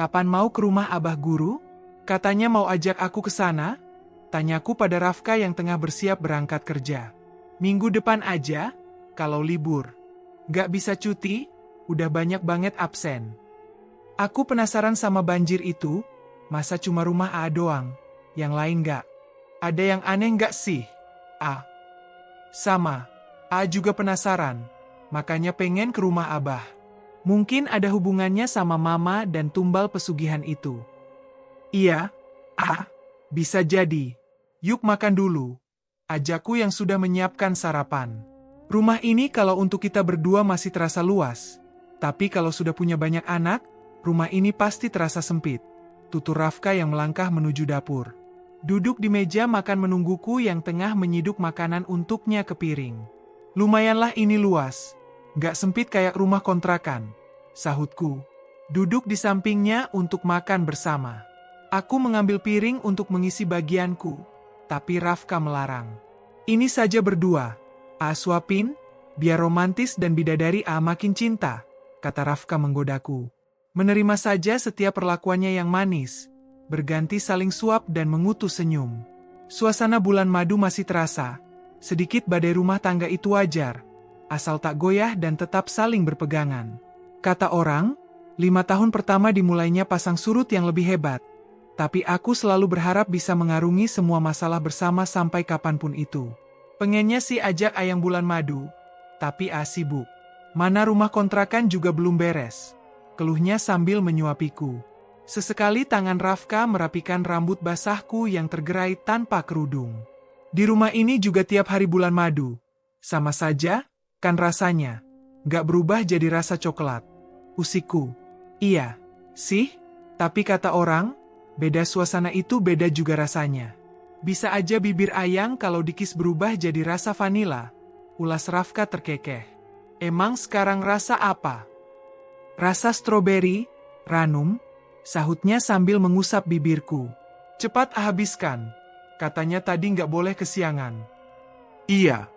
Kapan mau ke rumah Abah Guru? Katanya mau ajak aku ke sana? Tanyaku pada Rafka yang tengah bersiap berangkat kerja. Minggu depan aja, kalau libur. Gak bisa cuti, udah banyak banget absen. Aku penasaran sama banjir itu, masa cuma rumah A doang, yang lain gak? Ada yang aneh gak sih? A. Sama, A juga penasaran, makanya pengen ke rumah Abah. Mungkin ada hubungannya sama mama dan tumbal pesugihan itu. Iya, A. Bisa jadi. Yuk makan dulu. Ajakku yang sudah menyiapkan sarapan. Rumah ini kalau untuk kita berdua masih terasa luas. Tapi kalau sudah punya banyak anak, rumah ini pasti terasa sempit. Tutur Rafka yang melangkah menuju dapur. Duduk di meja makan menungguku yang tengah menyiduk makanan untuknya ke piring. Lumayanlah ini luas. Gak sempit kayak rumah kontrakan, sahutku. Duduk di sampingnya untuk makan bersama. Aku mengambil piring untuk mengisi bagianku, tapi Rafka melarang. Ini saja berdua. A suapin, biar romantis dan bidadari A makin cinta, kata Rafka menggodaku. Menerima saja setiap perlakuannya yang manis, berganti saling suap dan mengutus senyum. Suasana bulan madu masih terasa, sedikit badai rumah tangga itu wajar, asal tak goyah dan tetap saling berpegangan. Kata orang, 5 tahun pertama dimulainya pasang surut yang lebih hebat. Tapi aku selalu berharap bisa mengarungi semua masalah bersama sampai kapanpun itu. Pengennya sih ajak ayang bulan madu, tapi A sibuk. Mana rumah kontrakan juga belum beres. Keluhnya sambil menyuapiku. Sesekali tangan Rafka merapikan rambut basahku yang tergerai tanpa kerudung. Di rumah ini juga tiap hari bulan madu. Sama saja, kan rasanya. Gak berubah jadi rasa coklat. Usikku. Iya, sih, tapi kata orang, beda suasana itu beda juga rasanya. Bisa aja bibir ayang kalau dikis berubah jadi rasa vanila. Ulas Rafka terkekeh. Emang sekarang rasa apa? Rasa stroberi, ranum, sahutnya sambil mengusap bibirku. Cepat habiskan. Katanya tadi nggak boleh kesiangan. Iya.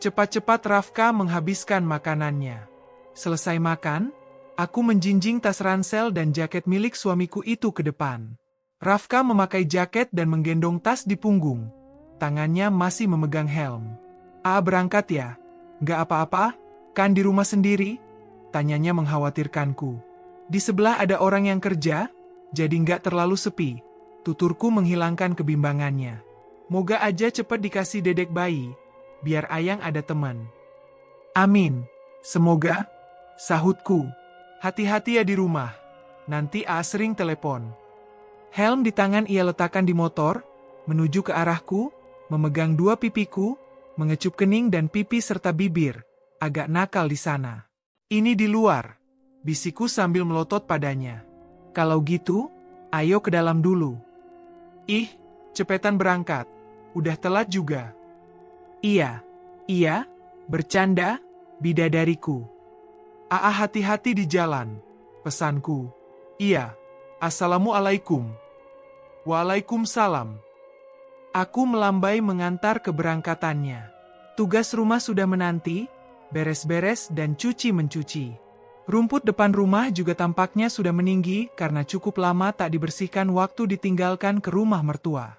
Cepat-cepat Rafka menghabiskan makanannya. Selesai makan, aku menjinjing tas ransel dan jaket milik suamiku itu ke depan. Rafka memakai jaket dan menggendong tas di punggung. Tangannya masih memegang helm. A berangkat ya? Nggak apa-apa, kan di rumah sendiri? Tanyanya mengkhawatirkanku. Di sebelah ada orang yang kerja, jadi nggak terlalu sepi. Tuturku menghilangkan kebimbangannya. Moga aja cepat dikasih dedek bayi, biar ayang ada teman. Amin. Semoga, sahutku. Hati-hati ya di rumah. Nanti A sering telepon. Helm di tangan ia letakkan di motor, menuju ke arahku, memegang dua pipiku, mengecup kening dan pipi serta bibir. Agak nakal di sana. Ini di luar, bisikku sambil melotot padanya. Kalau gitu, ayo ke dalam dulu. Ih, cepetan berangkat. Udah telat juga. Iya, bercanda, bidadariku. Aa hati-hati di jalan, pesanku. Iya, assalamualaikum. Waalaikumsalam. Aku melambai mengantar keberangkatannya. Tugas rumah sudah menanti, beres-beres dan cuci-mencuci. Rumput depan rumah juga tampaknya sudah meninggi karena cukup lama tak dibersihkan waktu ditinggalkan ke rumah mertua.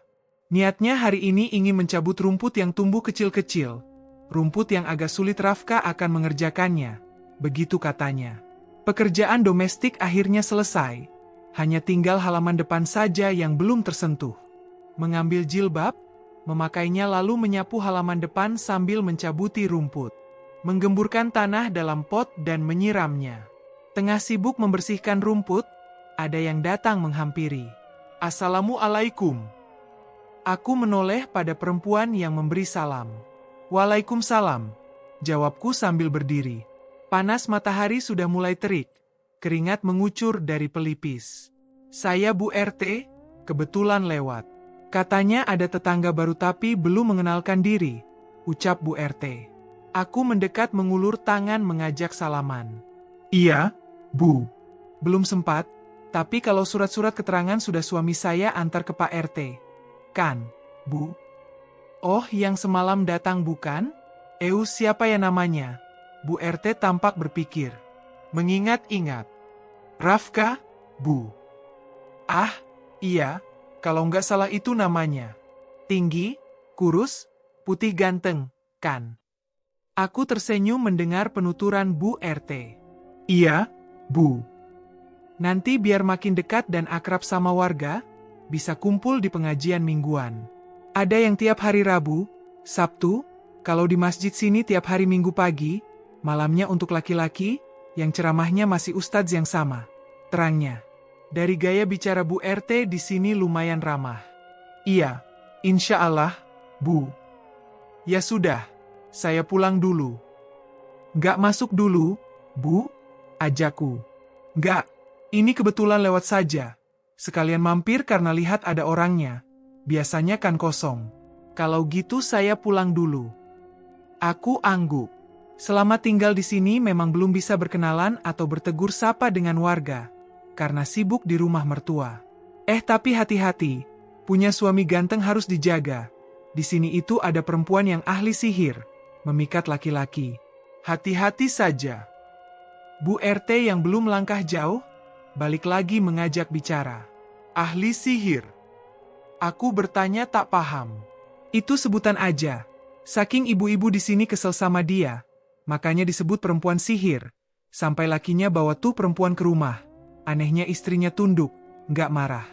Niatnya hari ini ingin mencabut rumput yang tumbuh kecil-kecil. Rumput yang agak sulit Rafka akan mengerjakannya. Begitu katanya. Pekerjaan domestik akhirnya selesai. Hanya tinggal halaman depan saja yang belum tersentuh. Mengambil jilbab, memakainya lalu menyapu halaman depan sambil mencabuti rumput. Menggemburkan tanah dalam pot dan menyiramnya. Tengah sibuk membersihkan rumput, ada yang datang menghampiri. Assalamualaikum. Aku menoleh pada perempuan yang memberi salam. Waalaikumsalam, jawabku sambil berdiri. Panas matahari sudah mulai terik. Keringat mengucur dari pelipis. Saya Bu RT, kebetulan lewat. Katanya ada tetangga baru tapi belum mengenalkan diri, ucap Bu RT. Aku mendekat mengulur tangan mengajak salaman. Iya, Bu. Belum sempat, tapi kalau surat-surat keterangan sudah suami saya antar ke Pak RT. Kan, Bu? Oh, yang semalam datang bukan? Siapa ya namanya? Bu RT tampak berpikir. Mengingat-ingat. Rafka, Bu. Ah, iya, kalau nggak salah itu namanya. Tinggi, kurus, putih ganteng, kan? Aku tersenyum mendengar penuturan Bu RT. Iya, Bu. Nanti biar makin dekat dan akrab sama warga, bisa kumpul di pengajian mingguan. Ada yang tiap hari Rabu, Sabtu, kalau di masjid sini tiap hari Minggu pagi, malamnya untuk laki-laki, yang ceramahnya masih ustadz yang sama. Terangnya. Dari gaya bicara Bu RT di sini lumayan ramah. Iya, insya Allah, Bu. Ya sudah, saya pulang dulu. Nggak masuk dulu, Bu? Ajakku. Nggak, ini kebetulan lewat saja. Sekalian mampir karena lihat ada orangnya. Biasanya kan kosong. Kalau gitu saya pulang dulu. Aku angguk. Selama tinggal di sini memang belum bisa berkenalan atau bertegur sapa dengan warga. Karena sibuk di rumah mertua. Tapi hati-hati, punya suami ganteng harus dijaga. Di sini itu ada perempuan yang ahli sihir, memikat laki-laki. Hati-hati saja. Bu RT yang belum langkah jauh, balik lagi mengajak bicara. Ahli sihir. Aku bertanya tak paham. Itu sebutan aja. Saking ibu-ibu di sini kesel sama dia, makanya disebut perempuan sihir. Sampai lakinya bawa tuh perempuan ke rumah. Anehnya istrinya tunduk, nggak marah.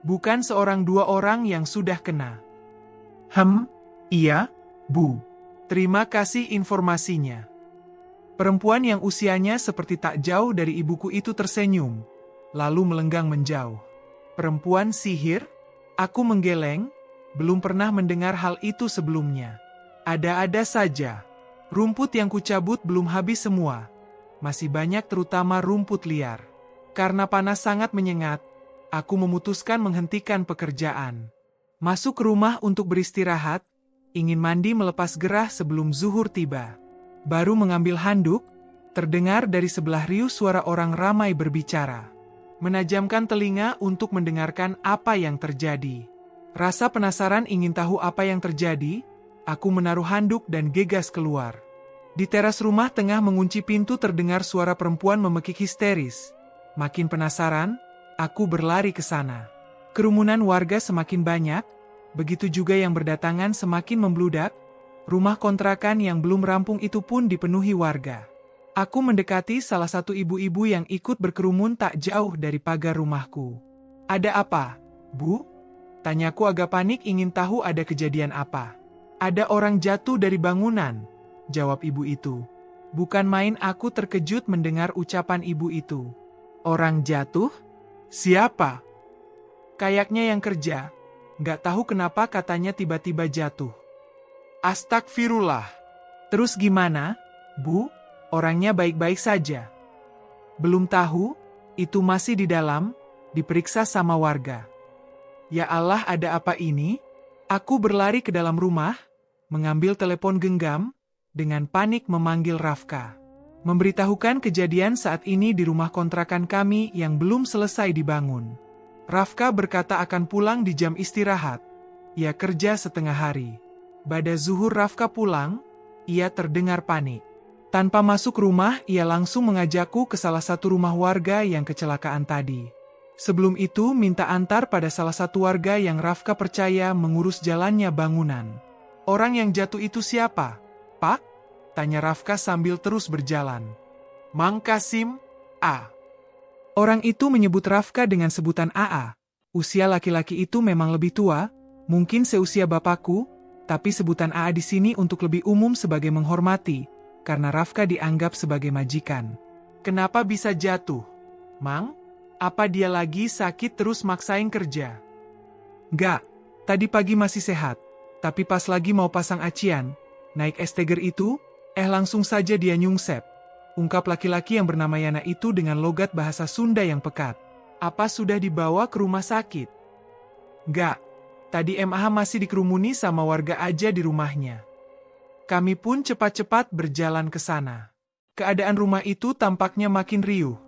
Bukan seorang dua orang yang sudah kena. Iya, Bu. Terima kasih informasinya. Perempuan yang usianya seperti tak jauh dari ibuku itu tersenyum, lalu melenggang menjauh. Perempuan sihir? Aku menggeleng, belum pernah mendengar hal itu sebelumnya. Ada-ada saja. Rumput yang kucabut belum habis semua. Masih banyak terutama rumput liar. Karena panas sangat menyengat, aku memutuskan menghentikan pekerjaan. Masuk ke rumah untuk beristirahat, ingin mandi melepas gerah sebelum zuhur tiba. Baru mengambil handuk, terdengar dari sebelah riuh suara orang ramai berbicara. Menajamkan telinga untuk mendengarkan apa yang terjadi. Rasa penasaran ingin tahu apa yang terjadi, aku menaruh handuk dan gegas keluar. Di teras rumah tengah mengunci pintu terdengar suara perempuan memekik histeris. Makin penasaran, aku berlari ke sana. Kerumunan warga semakin banyak, begitu juga yang berdatangan semakin membludak. Rumah kontrakan yang belum rampung itu pun dipenuhi warga. Aku mendekati salah satu ibu-ibu yang ikut berkerumun tak jauh dari pagar rumahku. Ada apa, Bu? Tanyaku agak panik ingin tahu ada kejadian apa. Ada orang jatuh dari bangunan, jawab ibu itu. Bukan main aku terkejut mendengar ucapan ibu itu. Orang jatuh? Siapa? Kayaknya yang kerja. Nggak tahu kenapa katanya tiba-tiba jatuh. Astagfirullah. Terus gimana, Bu? Orangnya baik-baik saja. Belum tahu, itu masih di dalam, diperiksa sama warga. Ya Allah, ada apa ini? Aku berlari ke dalam rumah, mengambil telepon genggam, dengan panik memanggil Rafka. Memberitahukan kejadian saat ini di rumah kontrakan kami yang belum selesai dibangun. Rafka berkata akan pulang di jam istirahat. Ia kerja setengah hari. Pada zuhur Rafka pulang, ia terdengar panik. Tanpa masuk rumah, ia langsung mengajakku ke salah satu rumah warga yang kecelakaan tadi. Sebelum itu, minta antar pada salah satu warga yang Rafka percaya mengurus jalannya bangunan. Orang yang jatuh itu siapa, Pak? Tanya Rafka sambil terus berjalan. Mang Kasim, A. Orang itu menyebut Rafka dengan sebutan AA. Usia laki-laki itu memang lebih tua, mungkin seusia bapakku, tapi sebutan AA di sini untuk lebih umum sebagai menghormati, karena Rafka dianggap sebagai majikan. Kenapa bisa jatuh, Mang? Apa dia lagi sakit terus maksain kerja? Nggak, tadi pagi masih sehat, tapi pas lagi mau pasang acian, naik esteger itu, langsung saja dia nyungsep. Ungkap laki-laki yang bernama Yana itu dengan logat bahasa Sunda yang pekat. Apa sudah dibawa ke rumah sakit? Nggak, tadi MAH masih dikerumuni sama warga aja di rumahnya. Kami pun cepat-cepat berjalan ke sana. Keadaan rumah itu tampaknya makin riuh.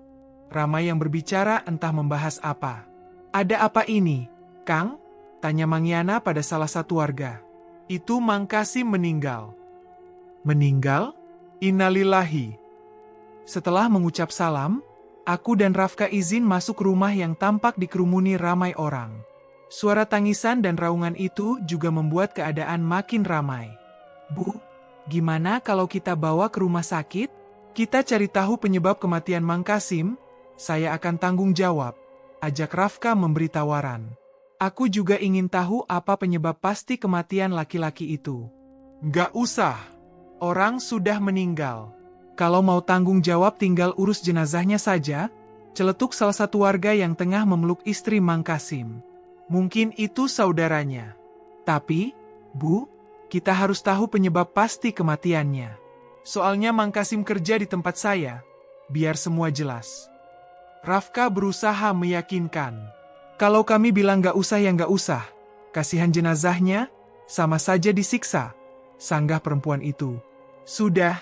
Ramai yang berbicara entah membahas apa. Ada apa ini, Kang? Tanya Mang Yana pada salah satu warga. Itu Mang Kasim meninggal. Meninggal? Innalillahi. Setelah mengucap salam, Aku dan Rafka izin masuk rumah yang tampak dikerumuni ramai orang. Suara tangisan dan raungan itu juga membuat keadaan makin ramai. Bu, gimana kalau kita bawa ke rumah sakit? Kita cari tahu penyebab kematian Mang Kasim, saya akan tanggung jawab. Ajak Rafka memberi tawaran. Aku juga ingin tahu apa penyebab pasti kematian laki-laki itu. Nggak usah. Orang sudah meninggal. Kalau mau tanggung jawab tinggal urus jenazahnya saja, celetuk salah satu warga yang tengah memeluk istri Mang Kasim. Mungkin itu saudaranya. Tapi, Bu, kita harus tahu penyebab pasti kematiannya. Soalnya Mang Kasim kerja di tempat saya. Biar semua jelas. Rafka berusaha meyakinkan. Kalau kami bilang nggak usah ya nggak usah. Kasihan jenazahnya, sama saja disiksa. Sanggah perempuan itu. Sudah,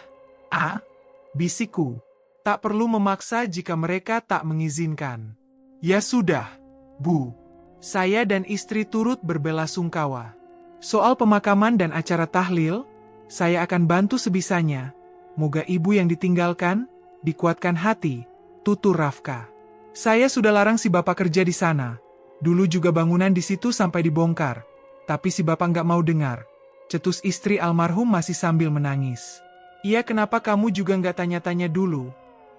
bisikku. Tak perlu memaksa jika mereka tak mengizinkan. Ya sudah, Bu. Saya dan istri turut berbelasungkawa. Soal pemakaman dan acara tahlil, saya akan bantu sebisanya. Moga ibu yang ditinggalkan, dikuatkan hati, tutur Rafka. Saya sudah larang si bapak kerja di sana. Dulu juga bangunan di situ sampai dibongkar. Tapi si bapak nggak mau dengar. Cetus istri almarhum masih sambil menangis. Iya, kenapa kamu juga nggak tanya-tanya dulu?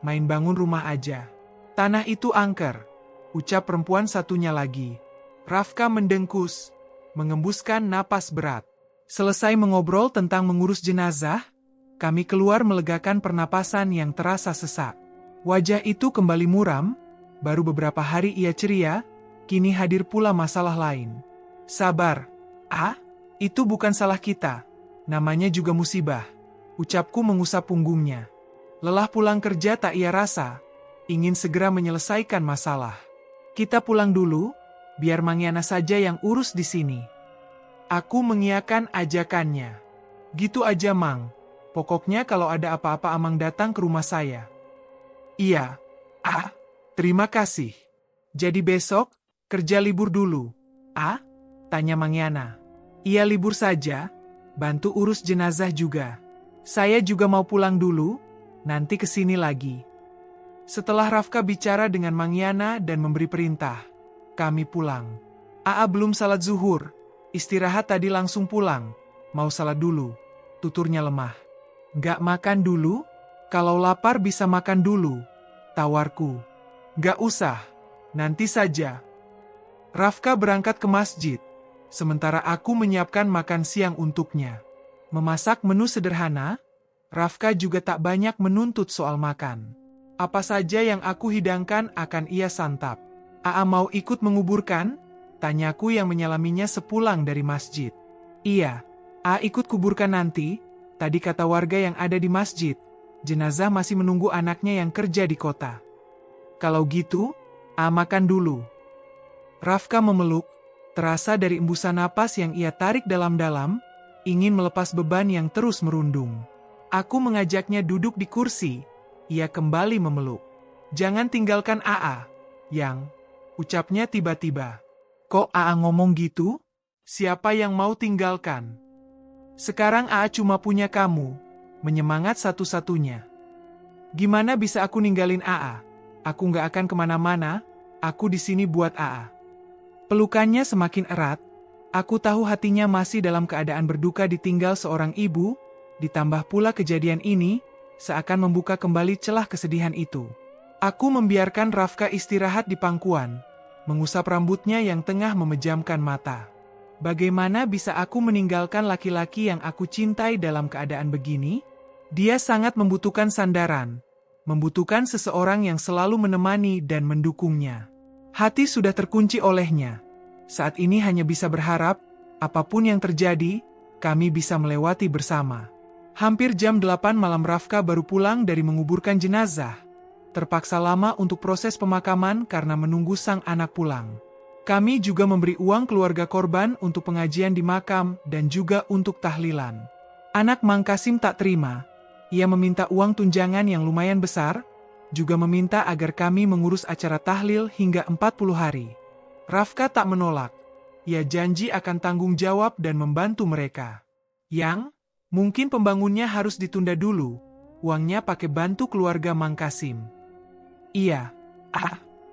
Main bangun rumah aja. Tanah itu angker. Ucap perempuan satunya lagi. Rafka mendengkus. Mengembuskan napas berat. Selesai mengobrol tentang mengurus jenazah, kami keluar melegakan pernapasan yang terasa sesak. Wajah itu kembali muram. Baru beberapa hari ia ceria. Kini hadir pula masalah lain. Sabar. Itu bukan salah kita. Namanya juga musibah. Ucapku mengusap punggungnya. Lelah pulang kerja tak ia rasa. Ingin segera menyelesaikan masalah. Kita pulang dulu, biar Mangyana saja yang urus di sini. Aku mengiyakan ajakannya. Gitu aja Mang. Pokoknya kalau ada apa-apa Amang datang ke rumah saya. Iya. Terima kasih. Jadi besok, kerja libur dulu. Tanya Mangyana. Iya libur saja, bantu urus jenazah juga. Saya juga mau pulang dulu, nanti kesini lagi. Setelah Rafka bicara dengan Mangyana dan memberi perintah, kami pulang. Belum salat zuhur, istirahat tadi langsung pulang. Mau salat dulu, tuturnya lemah. Nggak makan dulu? Kalau lapar bisa makan dulu, tawarku. Nggak usah, nanti saja. Rafka berangkat ke masjid, sementara aku menyiapkan makan siang untuknya. Memasak menu sederhana, Rafka juga tak banyak menuntut soal makan. Apa saja yang aku hidangkan akan ia santap. Mau ikut menguburkan? Tanyaku yang menyalaminya sepulang dari masjid. Iya, ikut kuburkan nanti. Tadi kata warga yang ada di masjid, jenazah masih menunggu anaknya yang kerja di kota. Kalau gitu, makan dulu. Rafka memeluk, terasa dari embusan napas yang ia tarik dalam-dalam, ingin melepas beban yang terus merundung. Aku mengajaknya duduk di kursi, ia kembali memeluk. Jangan tinggalkan Yang, ucapnya tiba-tiba. Kok ngomong gitu? Siapa yang mau tinggalkan? Sekarang cuma punya kamu, menyemangat satu-satunya. Gimana bisa aku ninggalin Aku nggak akan kemana-mana, aku di sini buat Pelukannya semakin erat, aku tahu hatinya masih dalam keadaan berduka ditinggal seorang ibu, ditambah pula kejadian ini, seakan membuka kembali celah kesedihan itu. Aku membiarkan Rafka istirahat di pangkuan, mengusap rambutnya yang tengah memejamkan mata. Bagaimana bisa aku meninggalkan laki-laki yang aku cintai dalam keadaan begini? Dia sangat membutuhkan sandaran, membutuhkan seseorang yang selalu menemani dan mendukungnya. Hati sudah terkunci olehnya. Saat ini hanya bisa berharap, apapun yang terjadi, kami bisa melewati bersama. Hampir jam 8 malam Rafka baru pulang dari menguburkan jenazah. Terpaksa lama untuk proses pemakaman karena menunggu sang anak pulang. Kami juga memberi uang keluarga korban untuk pengajian di makam dan juga untuk tahlilan. Anak Mang Kasim tak terima. Ia meminta uang tunjangan yang lumayan besar, juga meminta agar kami mengurus acara tahlil hingga 40 hari. Rafka tak menolak. Ia janji akan tanggung jawab dan membantu mereka. Yang, mungkin pembangunnya harus ditunda dulu. Uangnya pakai bantu keluarga Mang Kasim. Iya.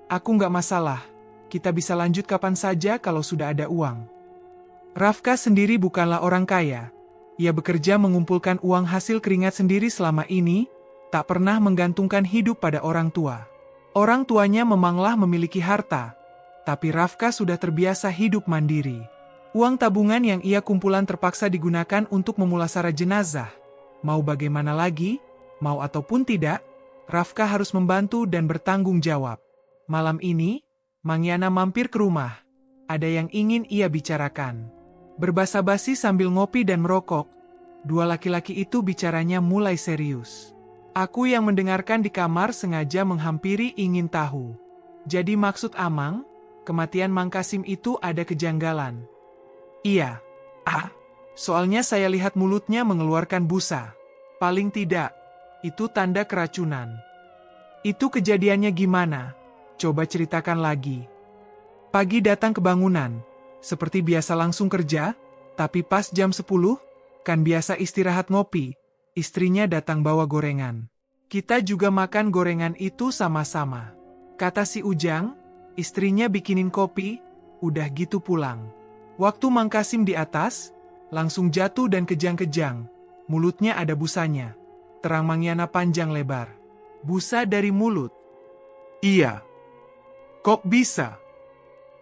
Aku nggak masalah. Kita bisa lanjut kapan saja kalau sudah ada uang. Rafka sendiri bukanlah orang kaya. Ia bekerja mengumpulkan uang hasil keringat sendiri selama ini, tak pernah menggantungkan hidup pada orang tua. Orang tuanya memanglah memiliki harta, tapi Rafka sudah terbiasa hidup mandiri. Uang tabungan yang ia kumpulan terpaksa digunakan untuk memulasara jenazah. Mau bagaimana lagi, mau ataupun tidak, Rafka harus membantu dan bertanggung jawab. Malam ini, Mangyana mampir ke rumah. Ada yang ingin ia bicarakan. Berbasa-basi sambil ngopi dan merokok, dua laki-laki itu bicaranya mulai serius. Aku yang mendengarkan di kamar sengaja menghampiri ingin tahu. Jadi maksud Amang, kematian Mang Kasim itu ada kejanggalan. Iya. Soalnya saya lihat mulutnya mengeluarkan busa. Paling tidak, itu tanda keracunan. Itu kejadiannya gimana? Coba ceritakan lagi. Pagi datang ke bangunan. Seperti biasa langsung kerja, tapi pas jam 10, kan biasa istirahat ngopi. Istrinya datang bawa gorengan. Kita juga makan gorengan itu sama-sama. Kata si Ujang, istrinya bikinin kopi, udah gitu pulang. Waktu Mang Kasim di atas, langsung jatuh dan kejang-kejang. Mulutnya ada busanya. Terang Mangyana panjang lebar. Busa dari mulut. Iya. Kok bisa?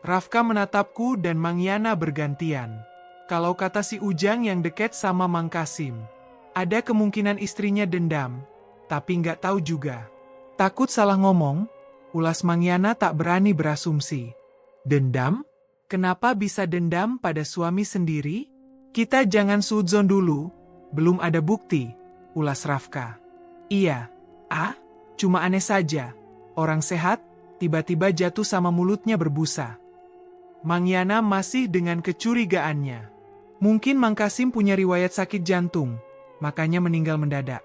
Rafka menatapku dan Mangyana bergantian. Kalau kata si Ujang yang deket sama Mang Kasim, ada kemungkinan istrinya dendam, tapi nggak tahu juga. Takut salah ngomong, ulas Mangyana tak berani berasumsi. Dendam? Kenapa bisa dendam pada suami sendiri? Kita jangan suudzon dulu, belum ada bukti, ulas Rafka. Iya. Cuma aneh saja. Orang sehat, tiba-tiba jatuh sama mulutnya berbusa. Mangyana masih dengan kecurigaannya. Mungkin Mang Kasim punya riwayat sakit jantung, makanya meninggal mendadak.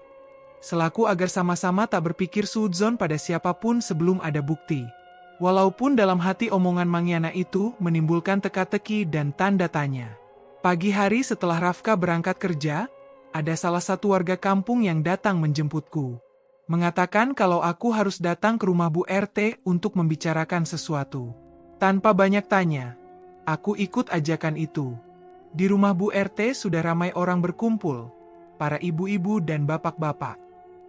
Selaku agar sama-sama tak berpikir suudzon pada siapapun sebelum ada bukti. Walaupun dalam hati omongan Mangyana itu menimbulkan teka-teki dan tanda tanya. Pagi hari setelah Rafka berangkat kerja, ada salah satu warga kampung yang datang menjemputku. Mengatakan kalau aku harus datang ke rumah Bu RT untuk membicarakan sesuatu. Tanpa banyak tanya, aku ikut ajakan itu. Di rumah Bu RT sudah ramai orang berkumpul, para ibu-ibu dan bapak-bapak.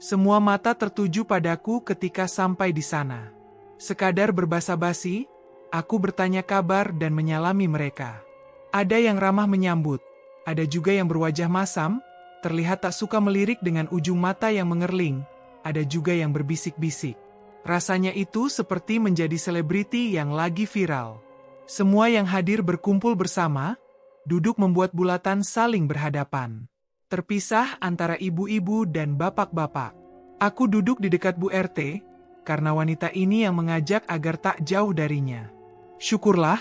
Semua mata tertuju padaku ketika sampai di sana. Sekadar berbasa-basi, aku bertanya kabar dan menyalami mereka. Ada yang ramah menyambut, ada juga yang berwajah masam, terlihat tak suka melirik dengan ujung mata yang mengerling, ada juga yang berbisik-bisik. Rasanya itu seperti menjadi selebriti yang lagi viral. Semua yang hadir berkumpul bersama, duduk membuat bulatan saling berhadapan. Terpisah antara ibu-ibu dan bapak-bapak. Aku duduk di dekat Bu RT, karena wanita ini yang mengajak agar tak jauh darinya. Syukurlah,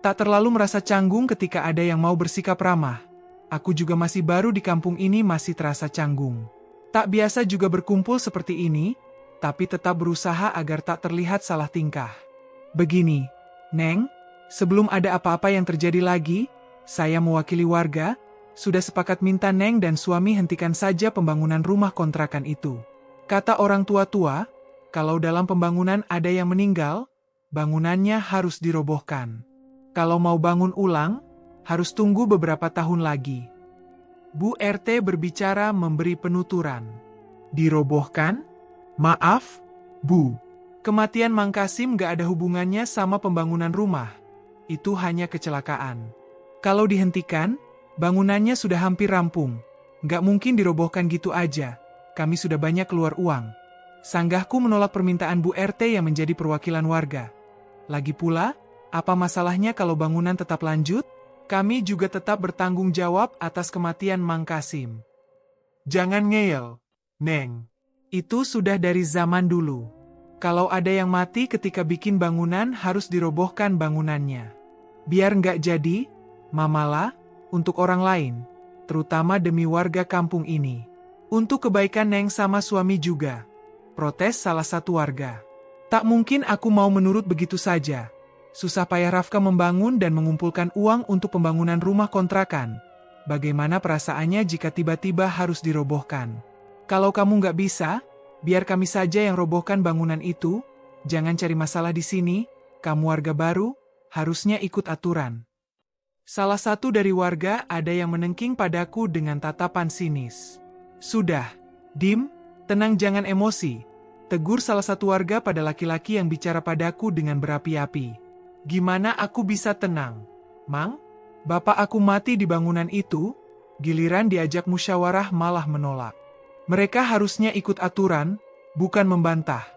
tak terlalu merasa canggung ketika ada yang mau bersikap ramah. Aku juga masih baru di kampung ini masih terasa canggung. Tak biasa juga berkumpul seperti ini, tapi tetap berusaha agar tak terlihat salah tingkah. Begini, Neng, sebelum ada apa-apa yang terjadi lagi, saya mewakili warga, sudah sepakat minta Neng dan suami hentikan saja pembangunan rumah kontrakan itu. Kata orang tua-tua, kalau dalam pembangunan ada yang meninggal, bangunannya harus dirobohkan. Kalau mau bangun ulang, harus tunggu beberapa tahun lagi. Bu RT berbicara memberi penuturan. Dirobohkan? Maaf, Bu. Kematian Mang Kasim gak ada hubungannya sama pembangunan rumah. Itu hanya kecelakaan. Kalau dihentikan, bangunannya sudah hampir rampung. Gak mungkin dirobohkan gitu aja. Kami sudah banyak keluar uang. Sanggahku menolak permintaan Bu RT yang menjadi perwakilan warga. Lagi pula, apa masalahnya kalau bangunan tetap lanjut? Kami juga tetap bertanggung jawab atas kematian Mang Kasim. Jangan ngeyel, Neng. Itu sudah dari zaman dulu. Kalau ada yang mati ketika bikin bangunan harus dirobohkan bangunannya. Biar nggak jadi, mamalah, untuk orang lain. Terutama demi warga kampung ini. Untuk kebaikan Neng sama suami juga. Protes salah satu warga. Tak mungkin aku mau menurut begitu saja. Susah payah Rafka membangun dan mengumpulkan uang untuk pembangunan rumah kontrakan. Bagaimana perasaannya jika tiba-tiba harus dirobohkan? Kalau kamu nggak bisa, biar kami saja yang robohkan bangunan itu, jangan cari masalah di sini, kamu warga baru, harusnya ikut aturan. Salah satu dari warga ada yang menengking padaku dengan tatapan sinis. Sudah, Dim, tenang jangan emosi, tegur salah satu warga pada laki-laki yang bicara padaku dengan berapi-api. Gimana aku bisa tenang? Mang, bapak aku mati di bangunan itu, giliran diajak musyawarah malah menolak. Mereka harusnya ikut aturan, bukan membantah.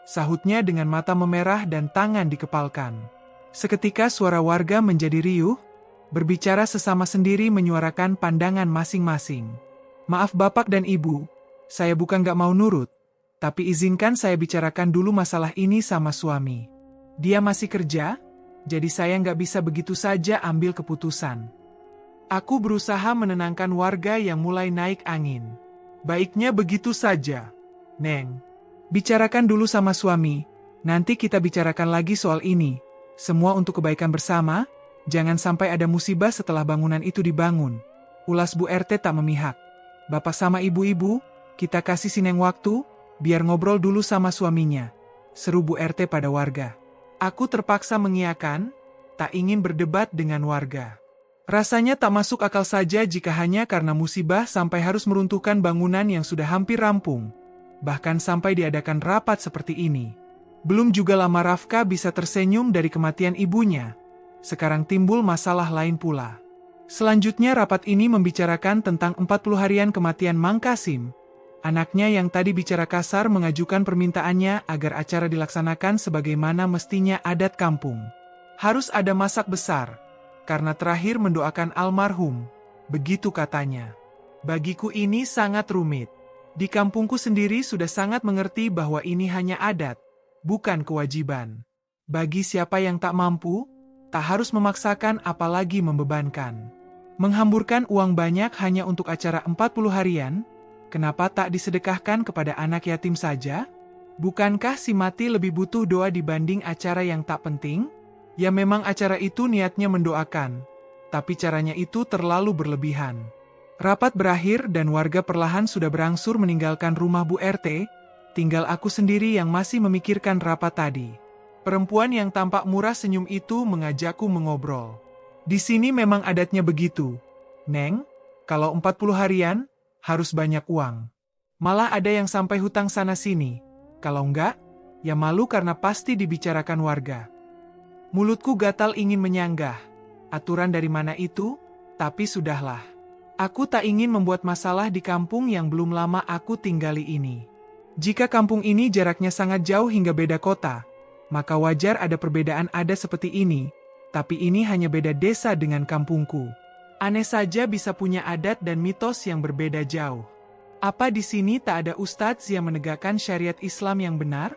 Sahutnya dengan mata memerah dan tangan dikepalkan. Seketika suara warga menjadi riuh, berbicara sesama sendiri menyuarakan pandangan masing-masing. Maaf bapak dan ibu, saya bukan gak mau nurut, tapi izinkan saya bicarakan dulu masalah ini sama suami. Dia masih kerja, jadi saya nggak bisa begitu saja ambil keputusan. Aku berusaha menenangkan warga yang mulai naik angin. Baiknya begitu saja, Neng. Bicarakan dulu sama suami, nanti kita bicarakan lagi soal ini. Semua untuk kebaikan bersama, jangan sampai ada musibah setelah bangunan itu dibangun. Ulas Bu RT tak memihak. Bapak sama ibu-ibu, kita kasih Sineng waktu, biar ngobrol dulu sama suaminya. Seru Bu RT pada warga. Aku terpaksa mengiyakan, tak ingin berdebat dengan warga. Rasanya tak masuk akal saja jika hanya karena musibah sampai harus meruntuhkan bangunan yang sudah hampir rampung. Bahkan sampai diadakan rapat seperti ini. Belum juga lama Rafka bisa tersenyum dari kematian ibunya. Sekarang timbul masalah lain pula. Selanjutnya rapat ini membicarakan tentang 40 harian kematian Mang Kasim. Anaknya yang tadi bicara kasar mengajukan permintaannya agar acara dilaksanakan sebagaimana mestinya adat kampung. Harus ada masak besar, karena terakhir mendoakan almarhum, begitu katanya. Bagiku ini sangat rumit. Di kampungku sendiri sudah sangat mengerti bahwa ini hanya adat, bukan kewajiban. Bagi siapa yang tak mampu, tak harus memaksakan apalagi membebankan. Menghamburkan uang banyak hanya untuk acara 40 harian, kenapa tak disedekahkan kepada anak yatim saja? Bukankah si mati lebih butuh doa dibanding acara yang tak penting? Ya memang acara itu niatnya mendoakan, tapi caranya itu terlalu berlebihan. Rapat berakhir dan warga perlahan sudah berangsur meninggalkan rumah Bu RT, tinggal aku sendiri yang masih memikirkan rapat tadi. Perempuan yang tampak murah senyum itu mengajakku mengobrol. Di sini memang adatnya begitu, Neng, kalau 40 harian, harus banyak uang. Malah ada yang sampai hutang sana-sini, kalau enggak, ya malu karena pasti dibicarakan warga. Mulutku gatal ingin menyanggah. Aturan dari mana itu? Tapi sudahlah. Aku tak ingin membuat masalah di kampung yang belum lama aku tinggali ini. Jika kampung ini jaraknya sangat jauh hingga beda kota, maka wajar ada perbedaan adat seperti ini, tapi ini hanya beda desa dengan kampungku. Aneh saja bisa punya adat dan mitos yang berbeda jauh. Apa di sini tak ada ustadz yang menegakkan syariat Islam yang benar?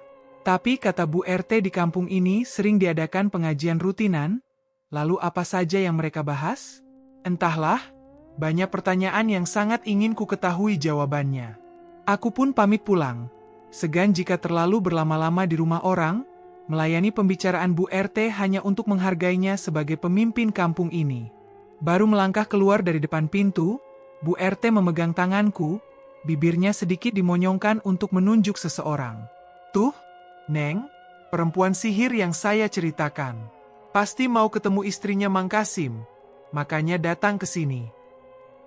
Tapi kata Bu RT di kampung ini sering diadakan pengajian rutinan, lalu apa saja yang mereka bahas? Entahlah, banyak pertanyaan yang sangat ingin ku ketahui jawabannya. Aku pun pamit pulang. Segan jika terlalu berlama-lama di rumah orang, melayani pembicaraan Bu RT hanya untuk menghargainya sebagai pemimpin kampung ini. Baru melangkah keluar dari depan pintu, Bu RT memegang tanganku, bibirnya sedikit dimonyongkan untuk menunjuk seseorang. Tuh, Neng, perempuan sihir yang saya ceritakan. Pasti mau ketemu istrinya Mang Kasim, makanya datang ke sini.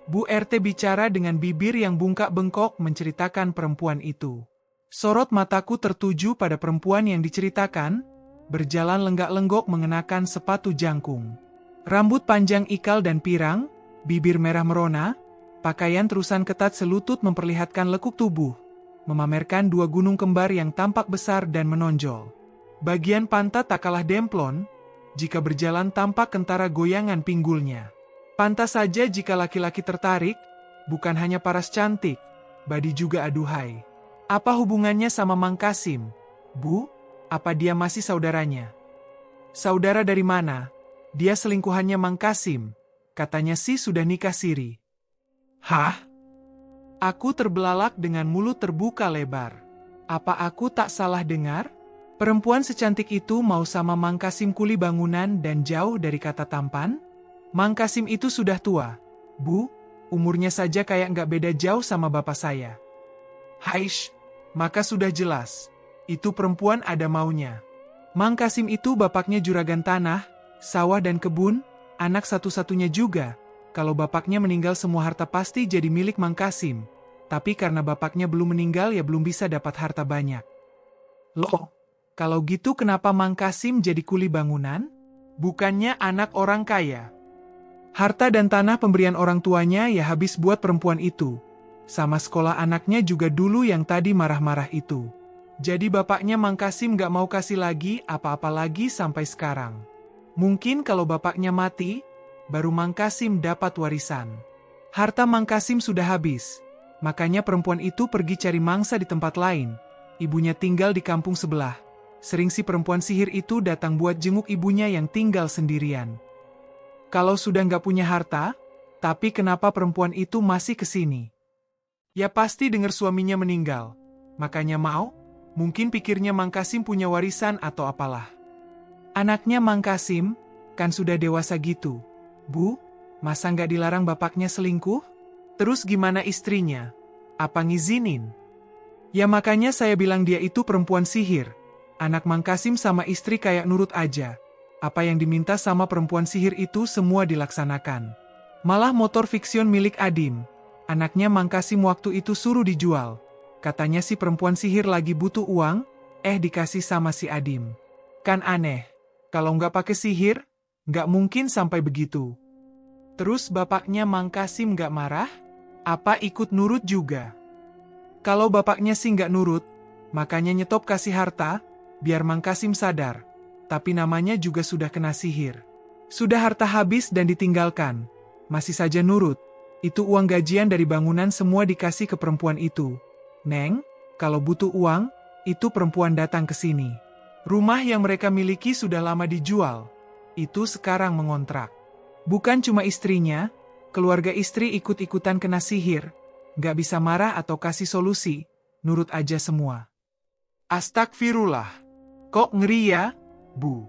Bu RT bicara dengan bibir yang bungkak-bengkok menceritakan perempuan itu. Sorot mataku tertuju pada perempuan yang diceritakan, berjalan lenggak-lenggok mengenakan sepatu jangkung. Rambut panjang ikal dan pirang, bibir merah merona, pakaian terusan ketat selutut memperlihatkan lekuk tubuh. Memamerkan dua gunung kembar yang tampak besar dan menonjol. Bagian pantat tak kalah demplon, jika berjalan tampak kentara goyangan pinggulnya. Pantas saja jika laki-laki tertarik, bukan hanya paras cantik, badi juga aduhai. Apa hubungannya sama Mang Kasim? Bu, apa dia masih saudaranya? Saudara dari mana? Dia selingkuhannya Mang Kasim, katanya sih sudah nikah siri. Hah? Aku terbelalak dengan mulut terbuka lebar. Apa aku tak salah dengar? Perempuan secantik itu mau sama Mang Kasim kuli bangunan dan jauh dari kata tampan? Mang Kasim itu sudah tua. Bu, umurnya saja kayak nggak beda jauh sama bapak saya. Haish, maka sudah jelas. Itu perempuan ada maunya. Mang Kasim itu bapaknya juragan tanah, sawah dan kebun, anak satu-satunya juga. Kalau bapaknya meninggal semua harta pasti jadi milik Mang Kasim. Tapi karena bapaknya belum meninggal ya belum bisa dapat harta banyak. Loh, kalau gitu kenapa Mang Kasim jadi kuli bangunan? Bukannya anak orang kaya. Harta dan tanah pemberian orang tuanya ya habis buat perempuan itu. Sama sekolah anaknya juga dulu yang tadi marah-marah itu. Jadi bapaknya Mang Kasim gak mau kasih lagi apa-apa lagi sampai sekarang. Mungkin kalau bapaknya mati, baru Mang Kasim dapat warisan. Harta Mang Kasim sudah habis. Makanya perempuan itu pergi cari mangsa di tempat lain. Ibunya tinggal di kampung sebelah. Sering si perempuan sihir itu datang buat jenguk ibunya yang tinggal sendirian. Kalau sudah gak punya harta, tapi kenapa perempuan itu masih kesini? Ya pasti dengar suaminya meninggal. Makanya mau? Mungkin pikirnya Mang Kasim punya warisan atau apalah. Anaknya Mang Kasim, kan sudah dewasa gitu. Bu, masa nggak dilarang bapaknya selingkuh? Terus gimana istrinya? Apa ngizinin? Ya makanya saya bilang dia itu perempuan sihir. Anak Mang Kasim sama istri kayak nurut aja. Apa yang diminta sama perempuan sihir itu semua dilaksanakan. Malah motor fiksion milik Adim. Anaknya Mang Kasim waktu itu suruh dijual. Katanya si perempuan sihir lagi butuh uang, dikasih sama si Adim. Kan aneh, kalau nggak pakai sihir, nggak mungkin sampai begitu. Terus bapaknya Mang Kasim nggak marah? Apa ikut nurut juga? Kalau bapaknya sih nggak nurut, makanya nyetop kasih harta, biar Mang Kasim sadar. Tapi namanya juga sudah kena sihir. Sudah harta habis dan ditinggalkan, masih saja nurut. Itu uang gajian dari bangunan semua dikasih ke perempuan itu. Neng, kalau butuh uang, itu perempuan datang ke sini. Rumah yang mereka miliki sudah lama dijual. Itu sekarang mengontrak. Bukan cuma istrinya, keluarga istri ikut-ikutan kena sihir. Gak bisa marah atau kasih solusi, nurut aja semua. Astagfirullah. Kok ngeri ya, Bu?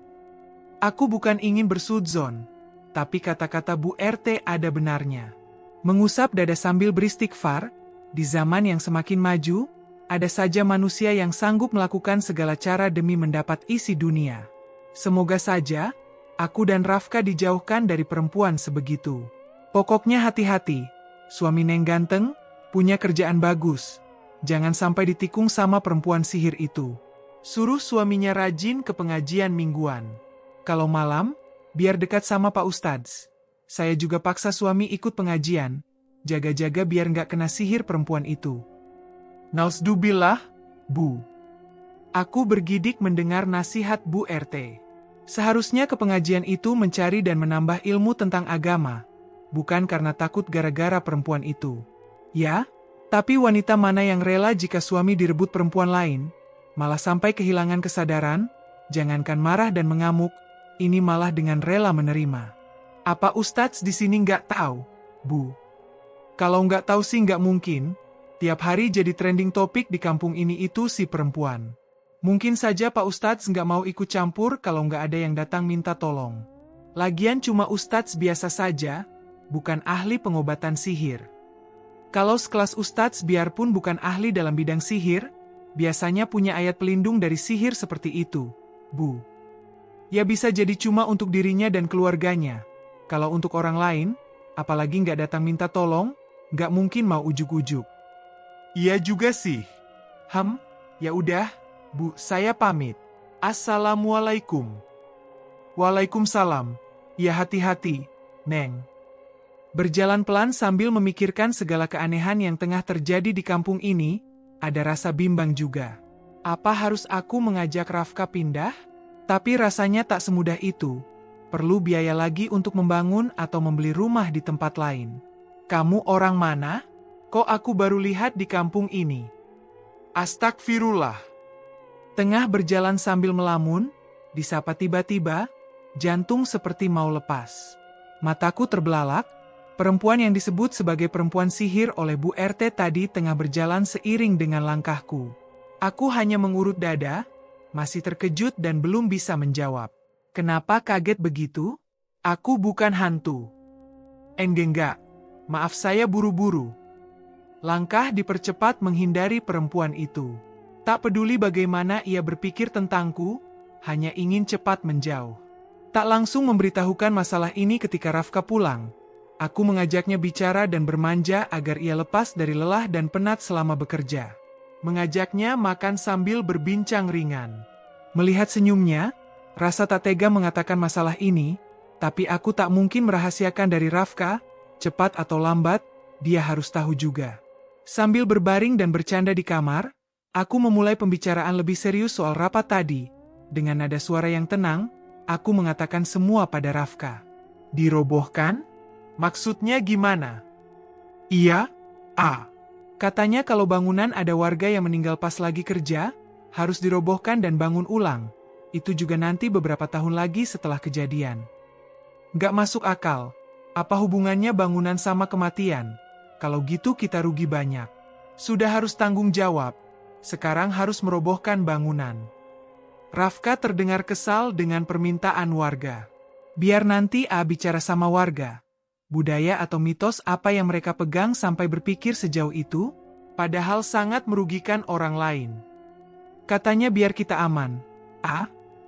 Aku bukan ingin bersudzon, tapi kata-kata Bu RT ada benarnya. Mengusap dada sambil beristighfar. Di zaman yang semakin maju, ada saja manusia yang sanggup melakukan segala cara demi mendapat isi dunia. Semoga saja, aku dan Rafka dijauhkan dari perempuan sebegitu. Pokoknya hati-hati, suami Neng ganteng, punya kerjaan bagus. Jangan sampai ditikung sama perempuan sihir itu. Suruh suaminya rajin ke pengajian mingguan. Kalau malam, biar dekat sama Pak Ustadz. Saya juga paksa suami ikut pengajian. Jaga-jaga biar nggak kena sihir perempuan itu. Nauszubillah, Bu. Aku bergidik mendengar nasihat Bu RT. Seharusnya ke pengajian itu mencari dan menambah ilmu tentang agama. Bukan karena takut gara-gara perempuan itu. Ya, tapi wanita mana yang rela jika suami direbut perempuan lain? Malah sampai kehilangan kesadaran, jangankan marah dan mengamuk, ini malah dengan rela menerima. Apa Ustadz di sini nggak tahu, Bu? Kalau nggak tahu sih nggak mungkin, tiap hari jadi trending topik di kampung ini itu si perempuan. Mungkin saja Pak Ustadz nggak mau ikut campur kalau nggak ada yang datang minta tolong. Lagian cuma Ustadz biasa saja, bukan ahli pengobatan sihir. Kalau sekelas Ustadz biarpun bukan ahli dalam bidang sihir, biasanya punya ayat pelindung dari sihir seperti itu, Bu. Ya bisa jadi cuma untuk dirinya dan keluarganya. Kalau untuk orang lain, apalagi nggak datang minta tolong, nggak mungkin mau ujuk-ujuk. Iya juga sih. Ya udah, Bu, saya pamit. Assalamualaikum. Waalaikumsalam. Ya hati-hati, Neng. Berjalan pelan sambil memikirkan segala keanehan yang tengah terjadi di kampung ini, ada rasa bimbang juga. Apa harus aku mengajak Rafka pindah? Tapi rasanya tak semudah itu. Perlu biaya lagi untuk membangun atau membeli rumah di tempat lain. Kamu orang mana? Kok aku baru lihat di kampung ini? Astagfirullah. Tengah berjalan sambil melamun, disapa tiba-tiba, jantung seperti mau lepas. Mataku terbelalak, perempuan yang disebut sebagai perempuan sihir oleh Bu RT tadi tengah berjalan seiring dengan langkahku. Aku hanya mengurut dada, masih terkejut dan belum bisa menjawab. Kenapa kaget begitu? Aku bukan hantu. Enggak. Maaf saya buru-buru. Langkah dipercepat menghindari perempuan itu. Tak peduli bagaimana ia berpikir tentangku, hanya ingin cepat menjauh. Tak langsung memberitahukan masalah ini ketika Rafka pulang. Aku mengajaknya bicara dan bermanja agar ia lepas dari lelah dan penat selama bekerja. Mengajaknya makan sambil berbincang ringan. Melihat senyumnya, rasa tak tega mengatakan masalah ini, tapi aku tak mungkin merahasiakan dari Rafka, cepat atau lambat, dia harus tahu juga. Sambil berbaring dan bercanda di kamar, aku memulai pembicaraan lebih serius soal rapat tadi. Dengan nada suara yang tenang, aku mengatakan semua pada Rafka. Dirobohkan? Maksudnya gimana? Iya, katanya kalau bangunan ada warga yang meninggal pas lagi kerja, harus dirobohkan dan bangun ulang. Itu juga nanti beberapa tahun lagi setelah kejadian. Gak masuk akal. Apa hubungannya bangunan sama kematian? Kalau gitu kita rugi banyak. Sudah harus tanggung jawab. Sekarang harus merobohkan bangunan. Rafka terdengar kesal dengan permintaan warga. Biar nanti bicara sama warga. Budaya atau mitos apa yang mereka pegang sampai berpikir sejauh itu, padahal sangat merugikan orang lain. Katanya biar kita aman.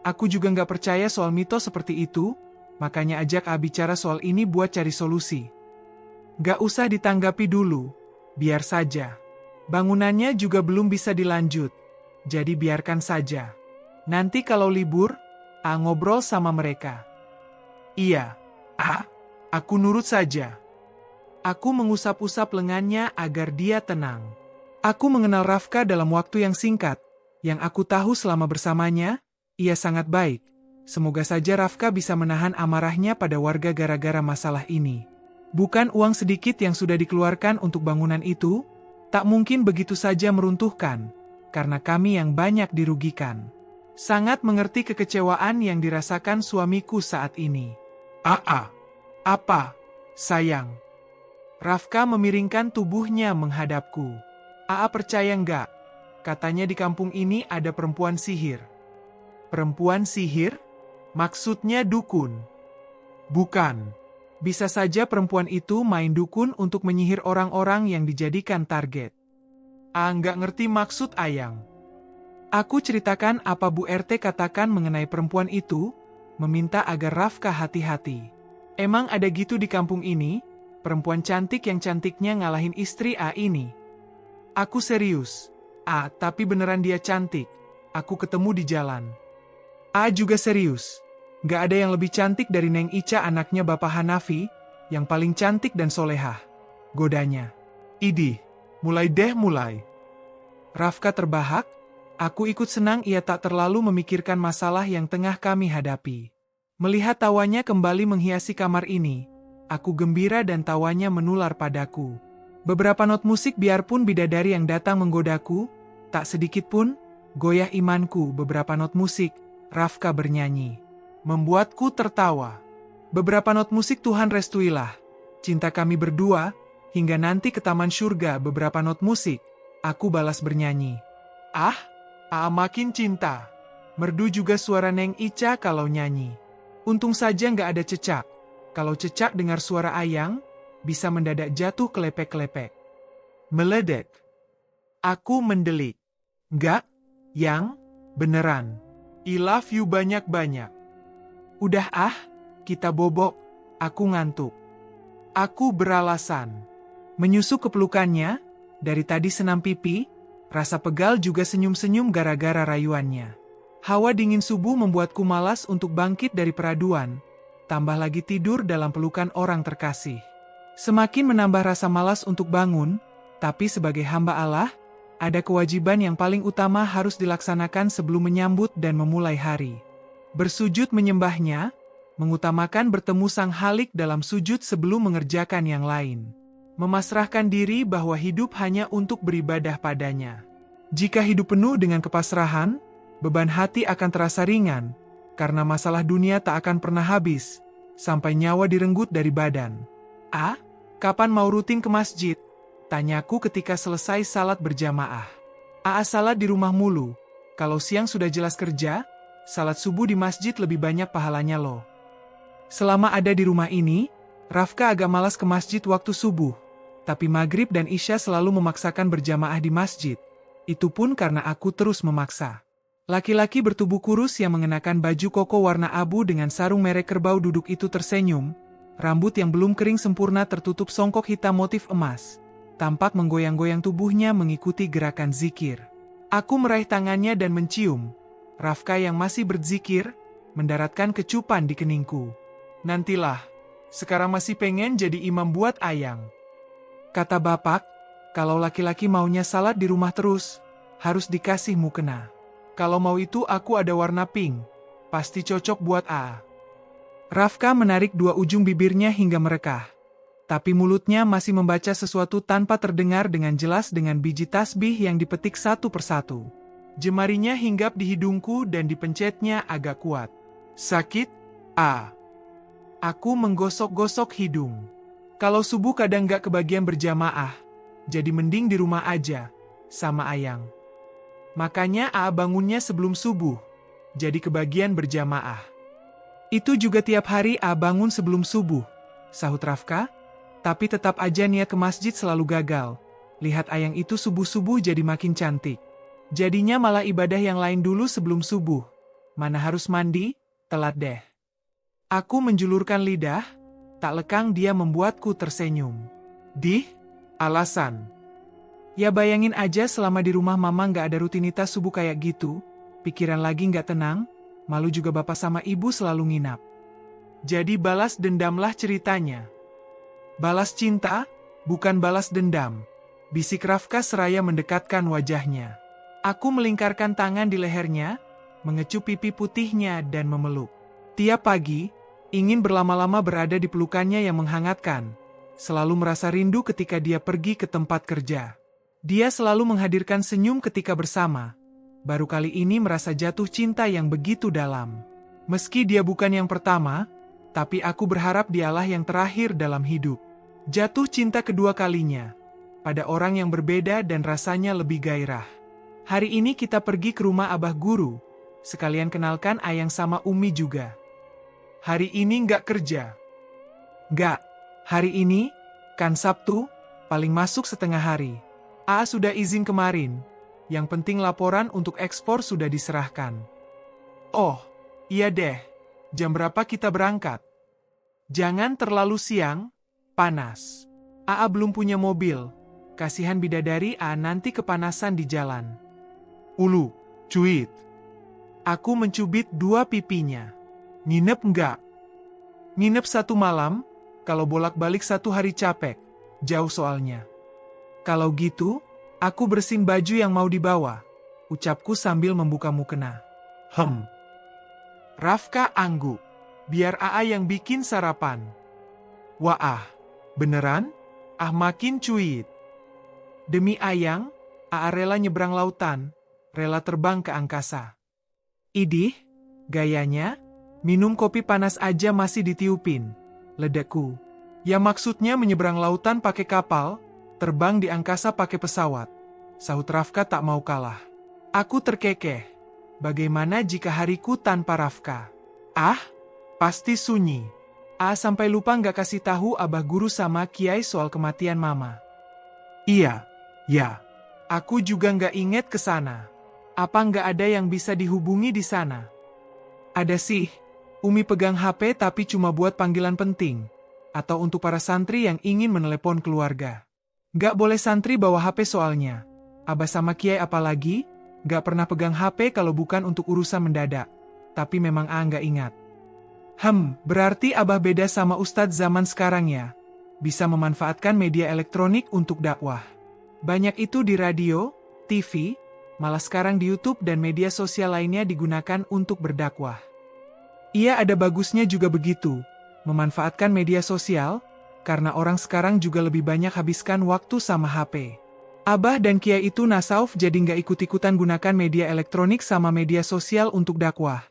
Aku juga nggak percaya soal mitos seperti itu, makanya ajak bicara soal ini buat cari solusi. Gak usah ditanggapi dulu, biar saja. Bangunannya juga belum bisa dilanjut, jadi biarkan saja. Nanti kalau libur, ngobrol sama mereka. Iya, aku nurut saja. Aku mengusap-usap lengannya agar dia tenang. Aku mengenal Rafka dalam waktu yang singkat. Yang aku tahu selama bersamanya, ia sangat baik. Semoga saja Rafka bisa menahan amarahnya pada warga gara-gara masalah ini. Bukan uang sedikit yang sudah dikeluarkan untuk bangunan itu, tak mungkin begitu saja meruntuhkan, karena kami yang banyak dirugikan. Sangat mengerti kekecewaan yang dirasakan suamiku saat ini. Apa, sayang? Rafka memiringkan tubuhnya menghadapku. Percaya nggak? Katanya di kampung ini ada perempuan sihir. Perempuan sihir? Maksudnya dukun? Bukan. Bisa saja perempuan itu main dukun untuk menyihir orang-orang yang dijadikan target. Nggak ngerti maksud Ayang. Aku ceritakan apa Bu RT katakan mengenai perempuan itu, meminta agar Rafka hati-hati. Emang ada gitu di kampung ini, perempuan cantik yang cantiknya ngalahin istri ini. Aku serius. Tapi beneran dia cantik. Aku ketemu di jalan. Juga serius. Gak ada yang lebih cantik dari Neng Ica anaknya Bapak Hanafi, yang paling cantik dan solehah. Godanya. Idih, mulai. Rafka terbahak, aku ikut senang ia tak terlalu memikirkan masalah yang tengah kami hadapi. Melihat tawanya kembali menghiasi kamar ini, aku gembira dan tawanya menular padaku. Beberapa not musik biarpun bidadari yang datang menggodaku, tak sedikit pun, goyah imanku beberapa not musik, Rafka bernyanyi. Membuatku tertawa. Beberapa not musik Tuhan restuilah. Cinta kami berdua, hingga nanti ke taman surga beberapa not musik. Aku balas bernyanyi. Makin cinta. Merdu juga suara Neng Ica kalau nyanyi. Untung saja nggak ada cecak. Kalau cecak dengar suara Ayang, bisa mendadak jatuh kelepek-kelepek. Meledek. Aku mendelik. Nggak, Yang, beneran. I love you banyak-banyak. Udah kita bobok, aku ngantuk. Aku beralasan. Menyusuk ke pelukannya, dari tadi senam pipi, rasa pegal juga senyum-senyum gara-gara rayuannya. Hawa dingin subuh membuatku malas untuk bangkit dari peraduan, tambah lagi tidur dalam pelukan orang terkasih. Semakin menambah rasa malas untuk bangun, tapi sebagai hamba Allah, ada kewajiban yang paling utama harus dilaksanakan sebelum menyambut dan memulai hari. Bersujud menyembahnya, mengutamakan bertemu Sang Halik dalam sujud sebelum mengerjakan yang lain. Memasrahkan diri bahwa hidup hanya untuk beribadah padanya. Jika hidup penuh dengan kepasrahan, beban hati akan terasa ringan, karena masalah dunia tak akan pernah habis, sampai nyawa direnggut dari badan. Kapan mau rutin ke masjid? Tanyaku ketika selesai salat berjamaah. Salat di rumah mulu. Kalau siang sudah jelas kerja, salat subuh di masjid lebih banyak pahalanya loh. Selama ada di rumah ini, Rafka agak malas ke masjid waktu subuh. Tapi maghrib dan isya selalu memaksakan berjamaah di masjid. Itu pun karena aku terus memaksa. Laki-laki bertubuh kurus yang mengenakan baju koko warna abu dengan sarung merek kerbau duduk itu tersenyum. Rambut yang belum kering sempurna tertutup songkok hitam motif emas. Tampak menggoyang-goyang tubuhnya mengikuti gerakan zikir. Aku meraih tangannya dan mencium. Rafka yang masih berzikir, mendaratkan kecupan di keningku. Nantilah, sekarang masih pengen jadi imam buat Ayang. Kata bapak, kalau laki-laki maunya salat di rumah terus, harus dikasih mukena. Kalau mau itu aku ada warna pink, pasti cocok buat A. Rafka menarik dua ujung bibirnya hingga merekah. Tapi mulutnya masih membaca sesuatu tanpa terdengar dengan jelas dengan biji tasbih yang dipetik satu persatu. Jemarinya hinggap di hidungku dan dipencetnya agak kuat. Sakit? A. Aku menggosok-gosok hidung. Kalau subuh kadang gak kebagian berjamaah, jadi mending di rumah aja, sama Ayang. Makanya A bangunnya sebelum subuh, jadi kebagian berjamaah. Itu juga tiap hari A bangun sebelum subuh, sahut Rafka. Tapi tetap aja niat ke masjid selalu gagal. Lihat Ayang itu subuh-subuh jadi makin cantik. Jadinya malah ibadah yang lain dulu sebelum subuh. Mana harus mandi, telat deh. Aku menjulurkan lidah, tak lekang dia membuatku tersenyum. Alasan. Ya bayangin aja selama di rumah mama gak ada rutinitas subuh kayak gitu, pikiran lagi gak tenang, malu juga bapak sama ibu selalu nginap. Jadi balas dendamlah ceritanya. Balas cinta, bukan balas dendam. Bisik Rafka seraya mendekatkan wajahnya. Aku melingkarkan tangan di lehernya, mengecup pipi putihnya dan memeluk. Tiap pagi, ingin berlama-lama berada di pelukannya yang menghangatkan. Selalu merasa rindu ketika dia pergi ke tempat kerja. Dia selalu menghadirkan senyum ketika bersama. Baru kali ini merasa jatuh cinta yang begitu dalam. Meski dia bukan yang pertama, tapi aku berharap dialah yang terakhir dalam hidup. Jatuh cinta kedua kalinya, pada orang yang berbeda dan rasanya lebih gairah. Hari ini kita pergi ke rumah Abah Guru, sekalian kenalkan Ayang sama Umi juga. Hari ini nggak kerja. Nggak, hari ini, kan Sabtu, paling masuk setengah hari. A sudah izin kemarin, yang penting laporan untuk ekspor sudah diserahkan. Oh, iya deh. Jam berapa kita berangkat? Jangan terlalu siang, panas. AA belum punya mobil. Kasihan bidadari A nanti kepanasan di jalan. Ulu, cuit. Aku mencubit dua pipinya. Nginep enggak? Nginep satu malam, kalau bolak-balik satu hari capek. Jauh soalnya. Kalau gitu, aku bersihin baju yang mau dibawa. Ucapku sambil membuka mukena. Rafka angguk. Biar AA yang bikin sarapan. Wah, beneran? Makin cuit. Demi Ayang, AA rela nyebrang lautan, rela terbang ke angkasa. Idih, gayanya, minum kopi panas aja masih ditiupin. Ledekku. Ya maksudnya menyeberang lautan pakai kapal, terbang di angkasa pakai pesawat. Sahut Rafka tak mau kalah. Aku terkekeh. Bagaimana jika hariku tanpa Rafka? Pasti sunyi. Sampai lupa nggak kasih tahu Abah Guru sama Kiai soal kematian Mama. Iya, ya. Aku juga nggak inget ke sana. Apa nggak ada yang bisa dihubungi di sana? Ada sih. Umi pegang HP tapi cuma buat panggilan penting. Atau untuk para santri yang ingin menelepon keluarga. Nggak boleh santri bawa HP soalnya. Abah sama Kiai apalagi, nggak pernah pegang HP kalau bukan untuk urusan mendadak. Tapi memang nggak ingat. Berarti Abah beda sama Ustadz zaman sekarang ya. Bisa memanfaatkan media elektronik untuk dakwah. Banyak itu di radio, TV, malah sekarang di YouTube dan media sosial lainnya digunakan untuk berdakwah. Iya ada bagusnya juga begitu, memanfaatkan media sosial, karena orang sekarang juga lebih banyak habiskan waktu sama HP. Abah dan Kiai itu nasauf jadi nggak ikut-ikutan gunakan media elektronik sama media sosial untuk dakwah.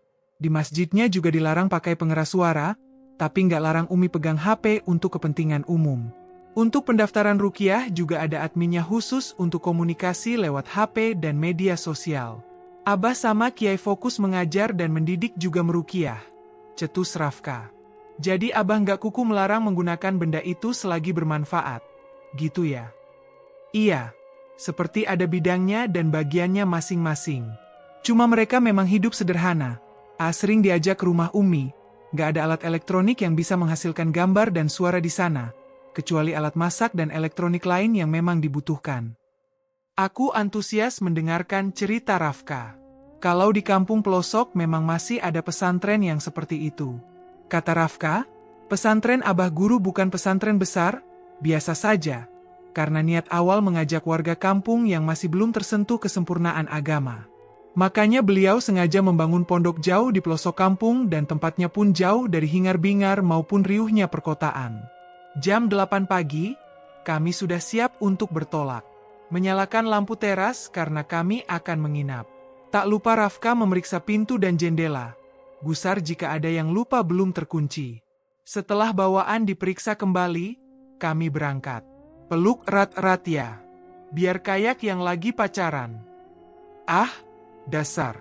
Di masjidnya juga dilarang pakai pengeras suara, tapi nggak larang Umi pegang HP untuk kepentingan umum. Untuk pendaftaran ruqyah juga ada adminnya khusus untuk komunikasi lewat HP dan media sosial. Abah sama Kiai fokus mengajar dan mendidik juga meruqyah. Cetus Rafka. Jadi Abah nggak kuku melarang menggunakan benda itu selagi bermanfaat. Gitu ya? Iya. seperti ada bidangnya dan bagiannya masing-masing. Cuma mereka memang hidup sederhana. Sering diajak ke rumah Umi, gak ada alat elektronik yang bisa menghasilkan gambar dan suara di sana, kecuali alat masak dan elektronik lain yang memang dibutuhkan. Aku antusias mendengarkan cerita Rafka. Kalau di kampung pelosok memang masih ada pesantren yang seperti itu. Kata Rafka, pesantren Abah Guru bukan pesantren besar, biasa saja, karena niat awal mengajak warga kampung yang masih belum tersentuh kesempurnaan agama. Makanya beliau sengaja membangun pondok jauh di pelosok kampung dan tempatnya pun jauh dari hingar-bingar maupun riuhnya perkotaan. Jam 8 pagi, kami sudah siap untuk bertolak. Menyalakan lampu teras karena kami akan menginap. Tak lupa Rafka memeriksa pintu dan jendela. Gusar jika ada yang lupa belum terkunci. Setelah bawaan diperiksa kembali, kami berangkat. Peluk erat-erat ya. Biar kayak yang lagi pacaran. Dasar.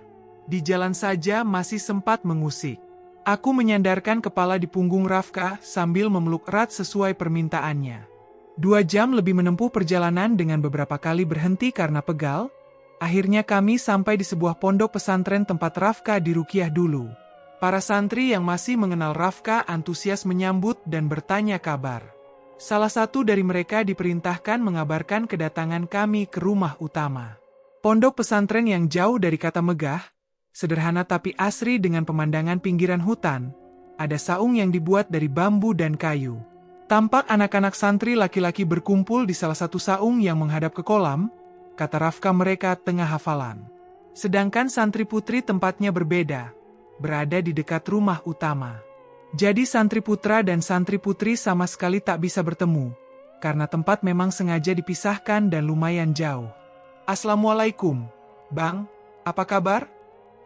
Di jalan saja masih sempat mengusik. Aku menyandarkan kepala di punggung Rafka sambil memeluk erat sesuai permintaannya. 2 jam lebih menempuh perjalanan dengan beberapa kali berhenti karena pegal. Akhirnya kami sampai di sebuah pondok pesantren tempat Rafka diruqyah dulu. Para santri yang masih mengenal Rafka antusias menyambut dan bertanya kabar. Salah satu dari mereka diperintahkan mengabarkan kedatangan kami ke rumah utama. Pondok pesantren yang jauh dari kata megah, sederhana tapi asri dengan pemandangan pinggiran hutan, ada saung yang dibuat dari bambu dan kayu. Tampak anak-anak santri laki-laki berkumpul di salah satu saung yang menghadap ke kolam, kata Rafka mereka tengah hafalan. Sedangkan santri putri tempatnya berbeda, berada di dekat rumah utama. Jadi santri putra dan santri putri sama sekali tak bisa bertemu, karena tempat memang sengaja dipisahkan dan lumayan jauh. Assalamualaikum, Bang, apa kabar?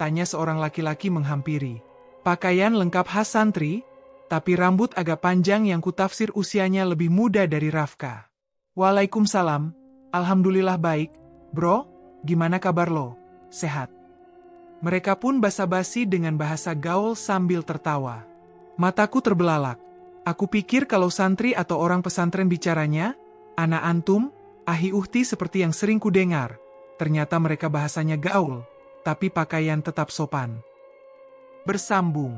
Tanya seorang laki-laki menghampiri. Pakaian lengkap khas santri, tapi rambut agak panjang yang kutafsir usianya lebih muda dari Rafka. Waalaikumsalam, alhamdulillah baik, bro, gimana kabar lo? Sehat? Mereka pun basa-basi dengan bahasa gaul sambil tertawa. Mataku terbelalak. Aku pikir kalau santri atau orang pesantren bicaranya, ana antum, ahi uhti seperti yang sering kudengar. Ternyata mereka bahasanya gaul, tapi pakaian tetap sopan. Bersambung.